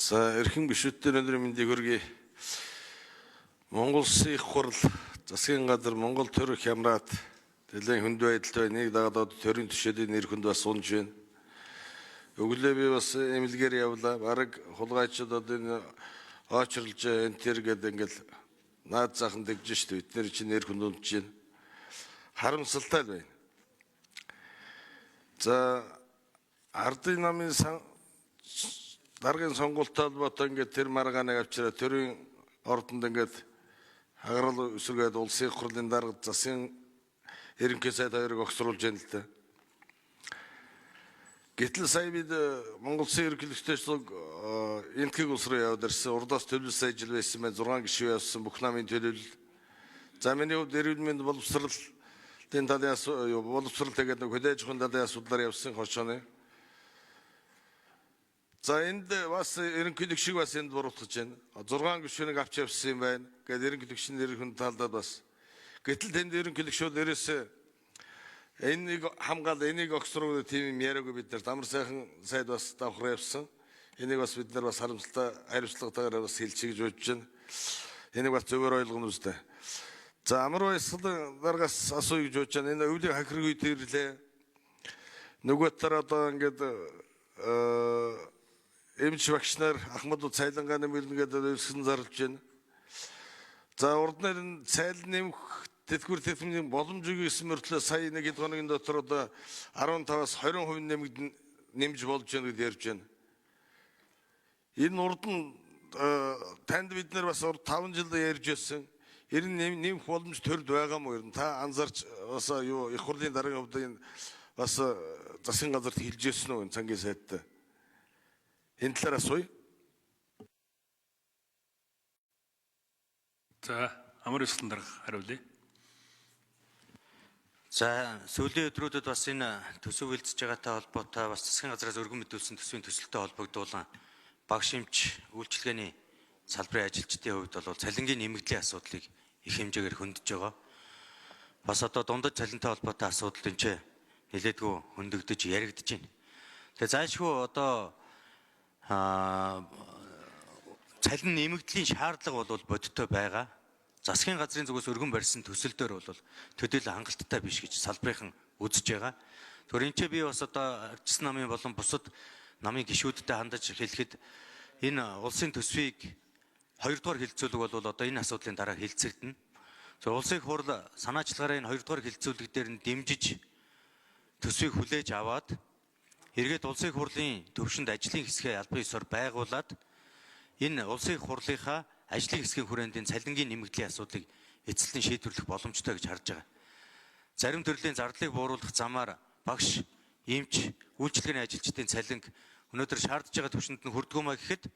За эрхэм гишүүдтэй өнөөдрийн мэндийг хүргэе. Монгол Улсын их хурл засгийн газар Монгол төр хямраад нэлээд хүнд байдалтай нэг дагаад төрийн түвшиндийн нэр хүнд бас унж байна. Өглөө би бас эмнэлгээр явлаа. Бараг хулгайчид одоо энэ очрлж энэ төр гэдэг ингээл наад захын дэгж штэ бид нэр чинь нэр хүнд унж байна. Харамсалтай байна. За ардын намын даргын сонгуультай холбоотой ингээд тэр маргааныг авчираа төрийн ордонд ингээд хагарал өсөргээд улсын их хурлын дарга засгийн ерөнхий сайд хоёрыг огцруулж байна л да. Гэтэл сая бид Монгол Улсын ерөнхийлөгчтэй энтхийг улс руу яваад ирсэн. Урдаас төлөвлөсөн ажил байсан байна. 6 гишүүн явсан бүх намын төлөвлөл. За миний хувьд эрүүл мэнд боловсролын талын боловсролтой гэдэг хүлээж авах талын асуудлаар явсан хошооны. За энд бас ерөнхийлөг шиг бас энд буруутгаж байна. 6 гишүүнийг авч явсан юм байна. Гэвь ерөнхийлөгчийн нэр хүн талдаад бас. Гэтэл тэнд ерөнхийлөг шууд ерөөсөө энийг хамгаал энийг огцруулах тийм юм яриаггүй бид нар амар сайхан сайд бас давхар явсан. Энийг бас бид нар бас харамсалтай хариуцлагатайгаар бас хэлчихье гэж бодож байна. Энийг бас зөвөр ойлгоно үстэй. За амар баясгалан даргаас асууя гэж бодож байна. Энэ өвлийн хахирг үед ирлээ. Нөгөө талаар одоо ингээд эмч багш нар Ахмадууд цайлангааны мөрнгээд өвсгөн зарлж байна. За урд нь цайл нэмэх тэтгэвэр тэтгэмжийн боломжгүй гэсэн мөртлөө сая нэг хэд хоногийн дотор одоо 15-аас 20% нэмж болж байна гэж ярьж байна. Энэ урд нь танд бид нар бас 5 жил ярьж байсан. Ер нь нэмэх боломж төрд байгаа мó ер нь та анзаарч бас юу их хурлын дараагийн хувьд энэ бас засгийн газарт хэлж ирсэн үү энэ цангийн сайдтай. Энэ талаар асууя. За амар өсөлтөнд дарга хариулъя. За сүүлийн өдрүүдэд бас энэ төсөв хилцэж байгаатай холбоотой бас засгийн газраас өргөн мэдүүлсэн төсвийн төсөлтөд холбогдуулан багш эмч үйлчилгээний салбарын ажилчдын хувьд бол цалингийн нэмэгдлийн асуудлыг их хэмжээгээр хөндөж байгаа. Бас одоо дундаж цалинтай холбоотой асуудал энэ нэлээдгүй хөндөгдөж яригдж байна. Тэгээ зайлшгүй одоо цалин нэмэгдлийн шаардлага бол бодиттой байгаа. Засгийн газрын зүгээс өргөн барьсан төсөл дээр бол төдийлөн хангалттай биш гэж салбарынхан үзэж байгаа. Тэгэхээр энэ би бас одоо арчсан намын болон бусад намын гишүүдтэй хандаж хэлэхэд энэ улсын төсвийг 2 дугаар хилцүүлэг бол одоо энэ асуудлын дараа хилцэгдэнэ. Тэгэхээр улсын их хурл санаачлагаараа энэ 2 дугаар хилцүүлэг дээр нь дэмжиж төсвийг хүлээж аваад эргээд улсын их хурлын төвшөнд ажлын хэсгээ албан ёсоор байгуулад энэ улсын их хурлынхаа ажлын хэсгийн хүрээндийн цалингийн нэмэгдлийн асуудлыг эцэслэн шийдвэрлэх боломжтой гэж харж байгаа. Зарим төрлийн зардлыг бууруулах замаар багш, эмч, үйлчилгээний ажилчдын цалинг өнөөдөр шаардж байгаа түвшинд нь хүрдгүүмаа гэхэд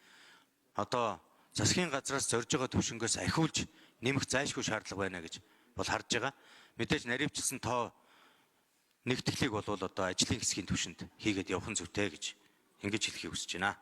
одоо засгийн газраас зорж байгаа түвшингээс ахиулж нэмэх зайлшгүй шаардлага байна гэж бол харж байгаа. Мэдээж наривчилсан тоо нэгтгэлийг бол одоо ажлын хэсгийн түвшинд хийгээд явах нь зүйтэй гэж ингэж хэлхийг хүсэж байна.